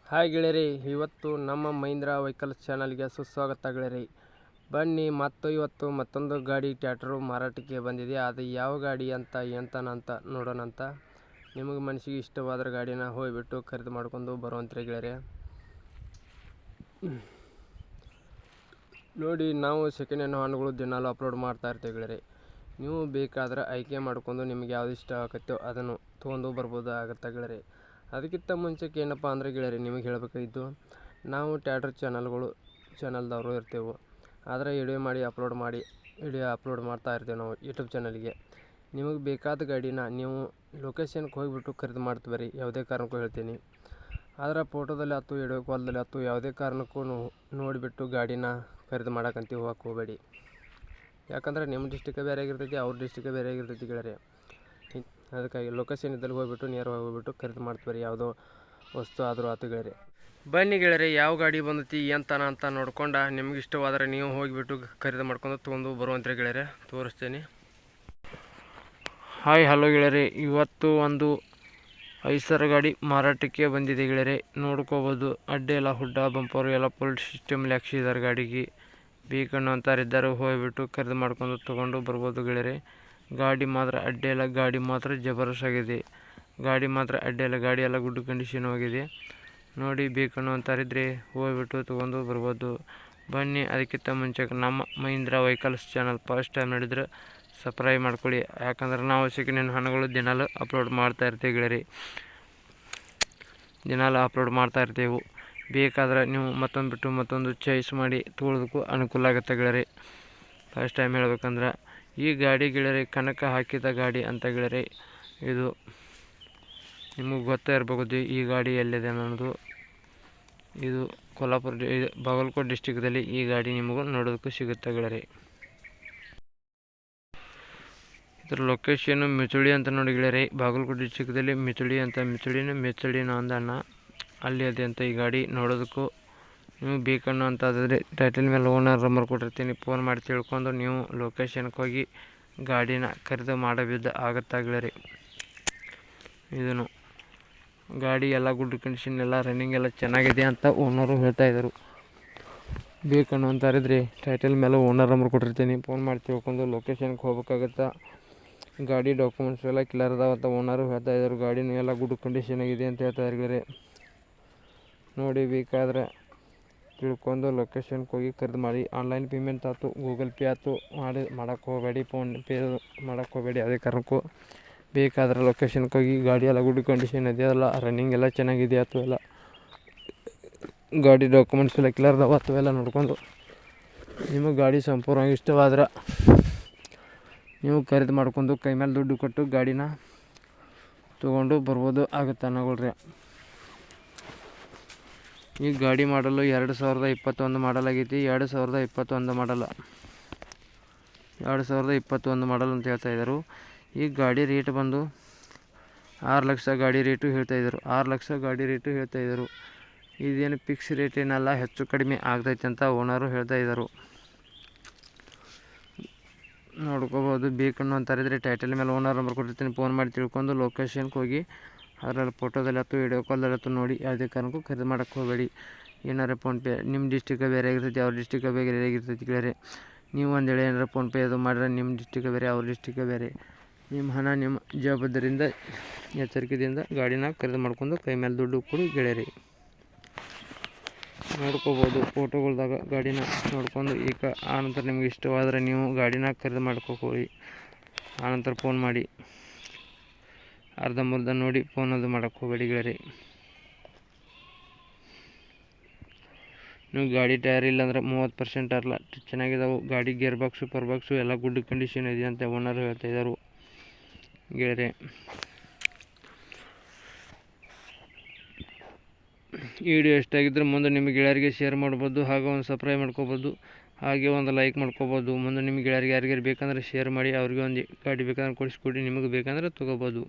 Hi ಗೆಳೆಯರಿ, ಇವತ್ತು ನಮ್ಮ Mahindra vehicles ಚಾನಲ್ಗೆ ಸುಸ್ವಾಗತ ಗೆಳೆಯರಿ. ಬನ್ನಿ, ಇವತ್ತು ಮತ್ತೊಂದು ಗಾಡಿ ಟ್ರ್ಯಾಕ್ಟರು ಮಾರಾಟಕ್ಕೆ ಬಂದಿದೆ. ಅದು ಯಾವ ಗಾಡಿ ಅಂತ ಎಂತನಂತ ನೋಡೋಣಂತ. ನಿಮಗೆ ಮನಸ್ಸಿಗೆ ಇಷ್ಟವಾದ ಗಾಡಿನ ಹೋಗಿಬಿಟ್ಟು ಖರೀದಿ ಮಾಡ್ಕೊಂಡು ಬರುವಂತ್ರಿ ಗೆಳೆಯರಿ. ನೋಡಿ, ನಾವು ಸೆಕೆಂಡ್ ಹ್ಯಾಂಡ್ ವಾಹನಗಳು ದಿನಾಲು ಅಪ್ಲೋಡ್ ಮಾಡ್ತಾ ಇರ್ತೀವಿ ಗೆಳೆಯರಿ. ನೀವು ಬೇಕಾದ್ರೆ ಆಯ್ಕೆ ಮಾಡ್ಕೊಂಡು ನಿಮ್ಗೆ ಯಾವ್ದು ಇಷ್ಟ ಆಗುತ್ತೋ ಅದನ್ನು ತೊಗೊಂಡು ಬರ್ಬೋದು ಆಗುತ್ತೆ ಗೆಳೆಯರಿ. ಅದಕ್ಕಿಂತ ಮುಂಚೆಗೆ ಏನಪ್ಪ ಅಂದರೆ ಗೆಳೆಯರಿ, ನಿಮಗೆ ಹೇಳಬೇಕಾಗಿದ್ದು, ನಾವು ಟ್ರ್ಯಾಕ್ಟರ್ ಚಾನಲ್ದವರು ಇರ್ತೇವೆ. ಆದರೆ ವಿಡಿಯೋ ಅಪ್ಲೋಡ್ ಮಾಡ್ತಾ ಇರ್ತೇವೆ ನಾವು ಯೂಟ್ಯೂಬ್ ಚಾನಲ್ಗೆ. ನಿಮಗೆ ಬೇಕಾದ ಗಾಡಿನ ನೀವು ಲೊಕೇಶನ್ಗೆ ಹೋಗಿಬಿಟ್ಟು ಖರೀದಿ ಮಾಡ್ತೀವಿ ರೀ. ಯಾವುದೇ ಕಾರಣಕ್ಕೂ ಹೇಳ್ತೀನಿ. ಆದರೆ ಫೋಟೋದಲ್ಲಿ ಆಯ್ತು, ವಿಡಿಯೋ ಕಾಲ್ದಲ್ಲಿ ಆಯ್ತು, ಯಾವುದೇ ಕಾರಣಕ್ಕೂ ನೋಡಿಬಿಟ್ಟು ಗಾಡಿನ ಖರೀದಿ ಮಾಡೋಕ್ಕಂತ ಹೋಗಕ್ಕೆ ಹೋಗಬೇಡಿ. ಯಾಕಂದರೆ ನಿಮ್ಮ ಡಿಸ್ಟಿಕ್ ಬೇರೆ ಆಗಿರ್ತೈತಿ, ಅವ್ರ ಡಿಸ್ಟಿಕ್ ಬೇರೆ ಆಗಿರ್ತೈತಿ ಗೆಳೆಯರಿ. ಅದಕ್ಕಾಗಿ ಲೊಕೇಶನ್ ಇದ್ದಲ್ಲಿ ಹೋಗ್ಬಿಟ್ಟು ನೇರವಾಗಿ ಹೋಗ್ಬಿಟ್ಟು ಖರೀದಿ ಮಾಡ್ತೀವಿ. ಯಾವುದೋ ವಸ್ತು ಆದರೂ ಆತು ಗೆಳೆಯರಿ. ಬನ್ನಿ ಗೆಳೆಯರಿ, ಯಾವ ಗಾಡಿ ಬಂದೈತಿ ಎಂತನ ಅಂತ ನೋಡ್ಕೊಂಡು ನಿಮ್ಗೆ ಇಷ್ಟವಾದರೆ ನೀವು ಹೋಗಿಬಿಟ್ಟು ಖರೀದಿ ಮಾಡ್ಕೊಂಡು ತೊಗೊಂಡು ಬರುವಂತ್ರಿ ಗೆಳೆಯರಿ. ತೋರಿಸ್ತೀನಿ. ಹಾಯ್ ಹಲೋ ಗೆಳೆಯರಿ, ಇವತ್ತು ಒಂದು ಐಸರ್ ಗಾಡಿ ಮಾರಾಟಕ್ಕೆ ಬಂದಿದೆ ಗೆಳೆಯರಿ. ನೋಡ್ಕೋಬೋದು, ಅಡ್ಡೆ ಎಲ್ಲ ಹುಡ್ಡ ಬಂಪರು ಎಲ್ಲ ಫುಲ್ ಸಿಸ್ಟಮ್ ಹಾಕ್ಸಿದ್ದಾರೆ ಗಾಡಿಗೆ. ಬೇಕಣ್ಣು ಅಂತಾರಿದ್ದಾರೆ, ಹೋಗಿಬಿಟ್ಟು ಖರೀದಿ ಮಾಡ್ಕೊಂಡು ತೊಗೊಂಡು ಬರ್ಬೋದು ಗೆಳೆಯರಿ. ಗಾಡಿ ಮಾತ್ರ ಅಡ್ಡೆ ಎಲ್ಲ, ಗಾಡಿ ಮಾತ್ರ ಜಬರ್ದಸ್ತ್ ಆಗಿದೆ. ಗಾಡಿ ಮಾತ್ರ ಅಡ್ಡೆ ಎಲ್ಲ, ಗಾಡಿ ಎಲ್ಲ ಗುಡ್ ಕಂಡೀಷನ್ ಆಗಿದೆ. ನೋಡಿ, ಬೇಕಣ್ಣು ಅಂತಾರಿದ್ರೆ ಹೋಗಿಬಿಟ್ಟು ತೊಗೊಂಡು ಬರ್ಬೋದು. ಬನ್ನಿ, ಅದಕ್ಕಿಂತ ಮುಂಚೆ ನಮ್ಮ Mahindra vehicles channel first time ನೋಡಿದ್ರೆ ಸಬ್ಸ್ಕ್ರೈಬ್ ಮಾಡ್ಕೊಳ್ಳಿ. ಯಾಕಂದ್ರೆ ನಾವು ಸೆಕೆಂಡ್ ಹ್ಯಾಂಡ್ ವಾಹನಗಳು ದಿನಾಲು ಅಪ್ಲೋಡ್ ಮಾಡ್ತಾ ಇರ್ತೀವಿ ಗೆಳೆಯರಿ. ದಿನಾಲು ಅಪ್ಲೋಡ್ ಮಾಡ್ತಾ ಇರ್ತೇವೆ. ಬೇಕಾದ್ರೆ ನೀವು ಮತ್ತೊಂದು ಚಾಯ್ಸ್ ಮಾಡಿ ತೊಗೊಳೋದಕ್ಕೂ ಅನುಕೂಲ ಆಗುತ್ತೆ ಗೆಳೆಯರಿ. ಫಸ್ಟ್ ಟೈಮ್ ಹೇಳ್ಬೇಕಂದ್ರೆ ಈ ಗಾಡಿ ಗೆಳೆಯರಿ ಕನಕ ಹಾಕಿದ ಗಾಡಿ ಅಂತ ಗೆಳೆಯರಿ. ಇದು ನಿಮಗೆ ಗೊತ್ತಾ ಇರಬಹುದು ಈ ಗಾಡಿ ಎಲ್ಲಿದೆ ಅನ್ನೋದು. ಇದು ಬಾಗಲಕೋಟೆ ಡಿಸ್ಟಿಕ್ದಲ್ಲಿ ಈ ಗಾಡಿ ನಿಮಗೂ ನೋಡೋದಕ್ಕೂ ಸಿಗುತ್ತೆ ಗೆಳೆಯರಿ. ಇದರ ಲೊಕೇಶನ್ ಮಿಚುಳಿ ಅಂತ ನೋಡಿ ಗೆಳೆಯರಿ. ಬಾಗಲಕೋಟೆ ಡಿಸ್ಟಿಕ್ದಲ್ಲಿ ಮಿಚುಳಿನ ಒಂದಣ್ಣ ಅಲ್ಲಿ ಅದೇ ಅಂತ ಈ ಗಾಡಿ ನೋಡೋದಕ್ಕೂ. ನೀವು ಬೇಕಣ್ಣು ಅಂತಾದರೆ ಟೈಟಲ್ ಮೇಲೆ ಓನರ್ ನಂಬರ್ ಕೊಟ್ಟಿರ್ತೀನಿ, ಫೋನ್ ಮಾಡಿ ತಿಳ್ಕೊಂಡು ನೀವು ಲೊಕೇಶನ್ಗೆ ಹೋಗಿ ಗಾಡಿನ ಖರೀದಿ ಮಾಡಬಹುದು ಆಗುತ್ತಾ ಗೆಳೆಯರಿ. ಇದನ್ನು ಗಾಡಿ ಎಲ್ಲ ಗುಡ್ ಕಂಡೀಷನ್ ಎಲ್ಲ ರನ್ನಿಂಗ್ ಎಲ್ಲ ಚೆನ್ನಾಗಿದೆ ಅಂತ ಓನರು ಹೇಳ್ತಾಯಿದ್ರು. ಬೇಕಣ್ಣು ಅಂತಾರಿದ್ರೆ ಟೈಟಲ್ ಮೇಲೆ ಓನರ್ ನಂಬರ್ ಕೊಟ್ಟಿರ್ತೀನಿ, ಫೋನ್ ಮಾಡಿ ತಿಳ್ಕೊಂಡು ಲೊಕೇಶನ್ಗೆ ಹೋಗ್ಬೇಕಾಗತ್ತಾ. ಗಾಡಿ ಡಾಕ್ಯುಮೆಂಟ್ಸ್ ಎಲ್ಲ ಕ್ಲಿಯರ್ ಅದಾವ ಅಂತ ಓನರು ಹೇಳ್ತಾಯಿದ್ರು. ಗಾಡಿನೂ ಎಲ್ಲ ಗುಡ್ ಕಂಡೀಷನ್ ಆಗಿದೆ ಅಂತ ಹೇಳ್ತಾಯಿದ್ದಾರೆ. ನೋಡಿ, ಬೇಕಾದರೆ ತಿಳ್ಕೊಂಡು ಲೊಕೇಶನ್ಗೆ ಹೋಗಿ ಖರೀದಿ ಮಾಡಿ. ಆನ್ಲೈನ್ ಪೇಮೆಂಟ್ ಆಯ್ತು, ಗೂಗಲ್ ಪೇ ಆಯ್ತು ಮಾಡೋಕ್ಕೆ ಹೋಗಬೇಡಿ, ಫೋನ್ ಪೇ ಮಾಡೋಕ್ಕೆ ಹೋಗಬೇಡಿ. ಅದೇ ಕಾರಣಕ್ಕೂ ಬೇಕಾದರೆ ಲೊಕೇಶನ್ಗೆ ಹೋಗಿ ಗಾಡಿ ಎಲ್ಲ ಗುಡ್ ಕಂಡೀಷನ್ ಇದೆಯಲ್ಲ, ರನ್ನಿಂಗ್ ಎಲ್ಲ ಚೆನ್ನಾಗಿದೆ ಆಯ್ತು, ಎಲ್ಲ ಗಾಡಿ ಡಾಕ್ಯುಮೆಂಟ್ಸ್ ಎಲ್ಲ ಕ್ಲಿಯರ್ ಅದಾವ ಆಯ್ತು ಎಲ್ಲ ನೋಡ್ಕೊಂಡು ನಿಮಗೆ ಗಾಡಿ ಸಂಪೂರ್ಣವಾಗಿ ಇಷ್ಟವಾದ್ರೆ ನೀವು ಖರೀದಿ ಮಾಡ್ಕೊಂಡು ಕೈ ಮೇಲೆ ದುಡ್ಡು ಕೊಟ್ಟು ಗಾಡಿನ ತೊಗೊಂಡು ಬರ್ಬೋದು ಆಗುತ್ತೆ ಅನ್ನೋಗಳ್ರಿ. ಈ ಗಾಡಿ ಮಾಡಲು 2021 ಮಾಡಲ್ ಆಗೈತಿ. 2021 ಮಾಡಲ್ ಅಂತ ಹೇಳ್ತಾಯಿದ್ರು. ಈ ಗಾಡಿ ರೇಟ್ ಬಂದು 6 ಲಕ್ಷ ಗಾಡಿ ರೇಟು ಹೇಳ್ತಾಯಿದ್ರು. ಇದೇನು ಫಿಕ್ಸ್ ರೇಟ್ ಏನಲ್ಲ, ಹೆಚ್ಚು ಕಡಿಮೆ ಆಗ್ತೈತೆ ಅಂತ ಓನರು ಹೇಳ್ತಾಯಿದ್ರು. ನೋಡ್ಕೋಬೋದು. ಬೇಕಣ್ಣು ಅಂತಾರಿದ್ರೆ ಟೈಟಲ್ ಮೇಲೆ ಓನರ್ ನಂಬರ್ ಕೊಟ್ಟಿರ್ತೀನಿ, ಫೋನ್ ಮಾಡಿ ತಿಳ್ಕೊಂಡು ಲೊಕೇಶನ್ಗೆ ಹೋಗಿ ಅದರಲ್ಲಿ ಫೋಟೋದಲ್ಲಿ ಆಯ್ತು, ವಿಡಿಯೋ ಕಾಲ್ದಲ್ಲಿ ಆಯ್ತು ನೋಡಿ. ಯಾವುದೇ ಕಾರಣಕ್ಕೂ ಖರೀದಿ ಮಾಡೋಕ್ಕೆ ಹೋಗಬೇಡಿ. ಏನಾರು ಫೋನ್ಪೇ ನಿಮ್ಮ ಡಿಸ್ಟಿಕ್ ಬೇರೆ ಆಗಿರ್ತೈತಿ, ಅವ್ರ ಡಿಸ್ಟಿಕ್ ಬೇರೆ ಆಗಿರ್ತೈತಿ ಗೆಳೆಯರಿ. ನೀವು ಒಂದು ವೇಳೆ ಏನಾರು ಫೋನ್ಪೇ ಅದು ಮಾಡಿದ್ರೆ ನಿಮ್ಮ ಡಿಸ್ಟಿಕ್ ಬೇರೆ, ಅವ್ರ ಡಿಸ್ಟಿಕ್ ಬೇರೆ. ನಿಮ್ಮ ಹಣ ನಿಮ್ಮ ಜವಾಬ್ದಾರಿಯಿಂದ ಎಚ್ಚರಿಕೆಯಿಂದ ಗಾಡಿನ ಖರೀದಿ ಮಾಡ್ಕೊಂಡು ಕೈ ಮೇಲೆ ದುಡ್ಡು ಕೊಡಿ ಗೆಳೆಯರಿ. ನೋಡ್ಕೋಬೋದು ಫೋಟೋಗಳ್ದಾಗ ಗಾಡಿನ ನೋಡ್ಕೊಂಡು. ಈಗ ಆನಂತರ ನಿಮ್ಗೆ ಇಷ್ಟವಾದರೆ ನೀವು ಗಾಡಿನ ಖರೀದಿ ಮಾಡ್ಕೋಕೊಳ್ಳಿ. ಆನಂತರ ಫೋನ್ ಮಾಡಿ ಅರ್ಧಂಬರ್ಧ ನೋಡಿ ಫೋನ್ ಅದು ಮಾಡೋಕ್ಕೆ ಹೋಗಬೇಡಿ ಗೆಳೆಯರಿ. ನೀವು ಗಾಡಿ ಟೈರ್ ಇಲ್ಲಾಂದ್ರೆ 30% ಅಲ್ಲ ಚೆನ್ನಾಗಿದ್ದಾವೆ. ಗಾಡಿ ಗೇರ್ ಬಾಕ್ಸು ಎಲ್ಲ ಗುಡ್ ಕಂಡೀಷನ್ ಇದೆ ಅಂತ ಓನರ್ ಹೇಳ್ತಾಯಿದ್ದಾರೆ ಗೆಳೆಯರಿ. ಈ ವಿಡಿಯೋ ಇಷ್ಟಾಗಿದ್ದರೆ ಮುಂದೆ ನಿಮ್ಮ ಗೆಳೆಯರಿಗೆ ಶೇರ್ ಮಾಡ್ಬೋದು, ಹಾಗೆ ಒಂದು ಸಬ್ಸ್ಕ್ರೈಬ್ ಮಾಡ್ಕೋಬೋದು, ಹಾಗೆ ಒಂದು ಲೈಕ್ ಮಾಡ್ಕೋಬೋದು. ಮುಂದೆ ನಿಮ್ಮ ಗೆಳೆಯರಿಗೆ ಯಾರಿಗಾರು ಬೇಕಂದ್ರೆ ಶೇರ್ ಮಾಡಿ, ಅವ್ರಿಗೆ ಒಂದು ಗಾಡಿ ಬೇಕಂದ್ರೆ ಕೊಡಿಸ್ಕೊಡಿ, ನಿಮಗೆ ಬೇಕಂದ್ರೆ ತೊಗೋಬೋದು.